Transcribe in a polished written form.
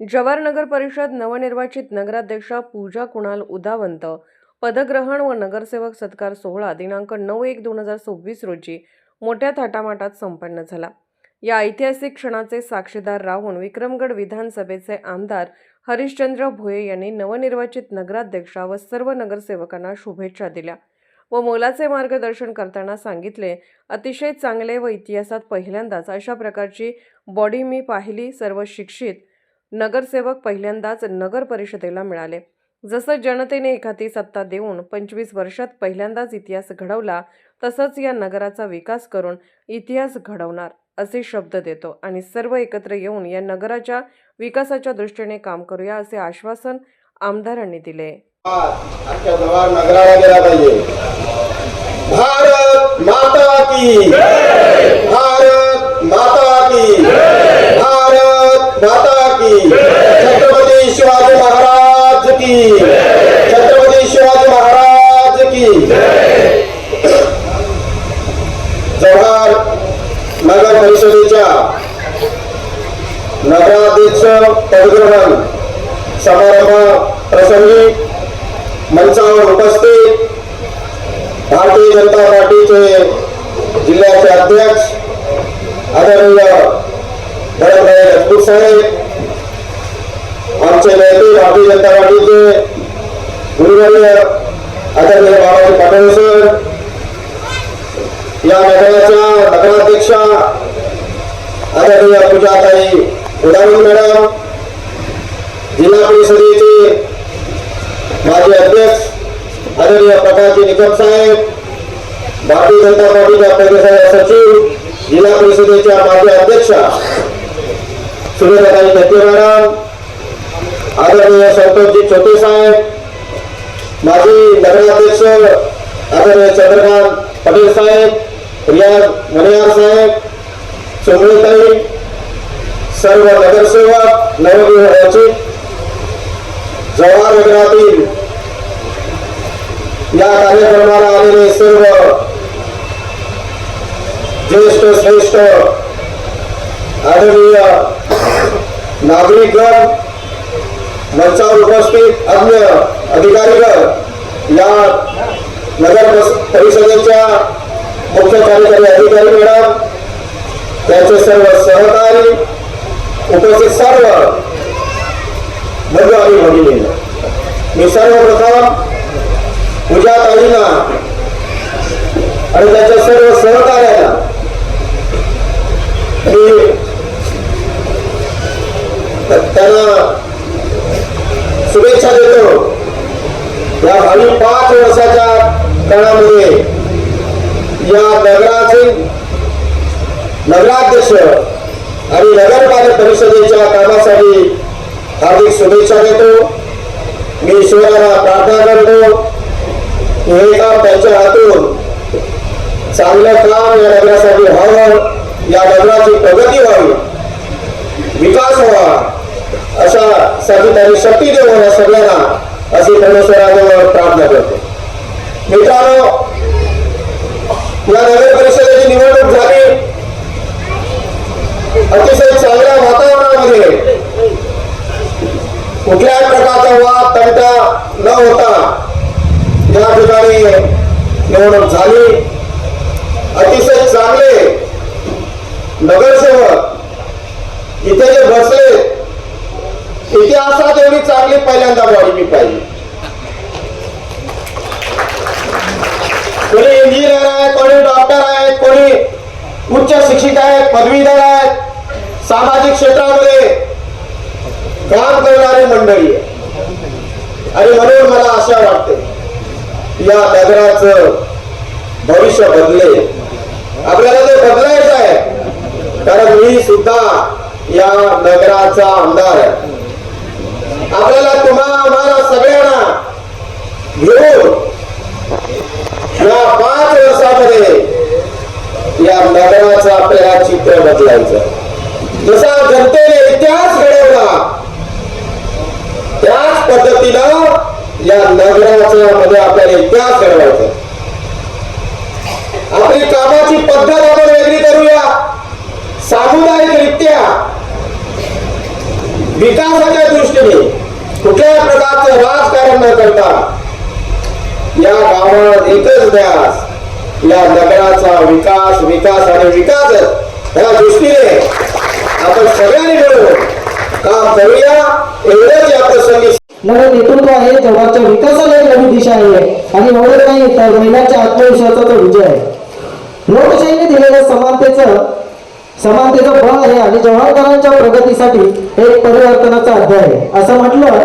जवाहर नगर परिषद नवनिर्वाचित नगराध्यक्षा पूजा कुणाल उदावंत पदग्रहण व नगरसेवक सत्कार सोहळा दिनांक 9/1/2026 रोजी मोठ्या थाटामाटात संपन्न झाला। या ऐतिहासिक क्षणाचे साक्षीदार राहून विक्रमगड विधानसभेचे आमदार हरिश्चंद्र भोये यांनी नवनिर्वाचित नगराध्यक्षा व सर्व नगरसेवकांना शुभेच्छा दिल्या व मोलाचे मार्गदर्शन करताना सांगितले, अतिशय चांगले व इतिहासात पहिल्यांदाच अशा प्रकारची बॉडी मी पाहिली। सर्व शिक्षित नगरसेवक पहिल्यांदाच नगर परिषदेला मिळाले। जसं जनतेने एखादी सत्ता देऊन 25 वर्षात पहिल्यांदाच इतिहास घडवला, तसंच या नगराचा विकास करून इतिहास घडवणार असे शब्द देतो आणि सर्व एकत्र येऊन या नगराच्या विकासाच्या दृष्टीने काम करूया असे आश्वासन आमदारांनी दिले। आजच्या जवाहर नगराला गेला पाहिजे। भारत माता की जय, भारत माता की जय, भारत माता की छत्रपती शिवाजी महाराज की जय, छत्रपती शिवाजी महाराज की जय। जवाहर नगर परिषदेच्या नगराध्यक्ष पदग्रहण समारंभ प्रसंगी मंचावर उपस्थित भारतीय जनता पार्टीचे जिल्ह्याचे अध्यक्ष आदरणीय भरतभाई राजपूत साहेब, आमचे नेते भारतीय जनता पार्टीचे गुरुवर्य आदरणीय बाबाजी पाटील सर, या नगराच्या नगराध्यक्षा आदरणीय पूजाताई उदावंत मॅडम, जिल्हा परिषदेचे माजी अध्यक्ष आदरणीय प्रकाशजी निकम साहेब, भारतीय जनता पार्टीच्या प्रदेश सचिव, जिल्हा परिषदेच्या माजी अध्यक्षा सुरेखाताई दत्ते मॅडम, आदरणीय संतोषजी छोटे साहेब, माजी नगराध्यक्ष आदरणीय चंद्रकांत पटेल साहेब, रियाज मनियार साहेब, सोमळीताई, सर्व नगरसेवक, नवनिर्वाचित जवाहर नगरातील या कार्यक्रमाला आलेले सर्व ज्येष्ठ श्रेष्ठ आदरणीय नागरिकगण, मंचावर उपस्थित अन्य अधिकारीगण, या नगर परिषदेच्या मुख्य कार्यकारी अधिकारी मॅडम, त्यांचे सर्व सहकारी, उपस्थित सर्व बंधू आणि भगिनींना मी सर्वप्रथम पूजाताईंना आणि त्यांच्या सर्व सहकार्यांना त्यांना शुभेच्छा देतो। या भावी 5 वर्षाच्या काळामध्ये या नगराचे नगराध्यक्ष आणि नगरपालिका परिषदेच्या कामासाठी हार्दिक शुभेच्छा देतो। मी ईश्वराला प्रार्थना करतो की हे काम त्यांच्या हातून चांगलं काम या नगरासाठी व्हावं, या नगराची प्रगती व्हावी, विकास व्हावा, अशा साठी त्यांनी शक्ती देऊ या सगळ्यांना अशी परमेश्वराजवळ प्रार्थना करतो। मित्रांनो, या नगर परिषदेची निवडणूक झाली अतिशय चांगल्या वातावरणामध्ये, कुठल्याही प्रकारचा वाद तंटा न होता या ठिकाणी निवडणूक झाली। अतिशय चांगले नगरसेवक इथे जे बसले, इतिहासात एवढी चांगली पहिल्यांदा बॉडी मी पाहिली। कोणी इंजिनियर आहे, कोणी डॉक्टर आहे, कोणी उच्च शिक्षित आहेत, पदवीधर आहेत, सामाजिक क्षेत्रामध्ये काम करणारी मंडळी आहे। आणि म्हणून मला आशा वाटते या नगराचं भविष्य बदलेल। आपल्याला ते बदलायचं आहे, कारण मी सुद्धा या नगराचा आमदार आहे। आपल्याला आम्हाला सगळ्यांना घेऊन या 5 वर्षामध्ये या नगराचं आपल्याला चित्र बदलायचं। जसा जनतेने इतिहास घडवला, त्याच पद्धतीनं या नगराच्या मध्ये आपल्याला इतिहास घडवायचा। आपली कामाची पद्धत आपण वेगळी करूया, सामुदायिकरित्या विकासाच्या दृष्टीने कुठल्याही प्रकारचं राजकारण न करता या गावात एकच ध्यास, या नगराचा विकास विकास आणि विकास या दृष्टीने आपण सगळ्यांनी मिळून काम करूया एवढंच या प्रसंगी. नवे नेतृत्व आहे, जगाच्या विकासाला एक नवी दिशा आहे आणि एवढं नाही तर महिलांच्या आत्मविश्वासाचा विजय आहे. लोकशाहीने दिलेल्या समानतेचं बळ आहे आणि जवाहरदारांच्या प्रगतीसाठी एक परिवर्तनाचा अध्याय आहे. असं म्हटलं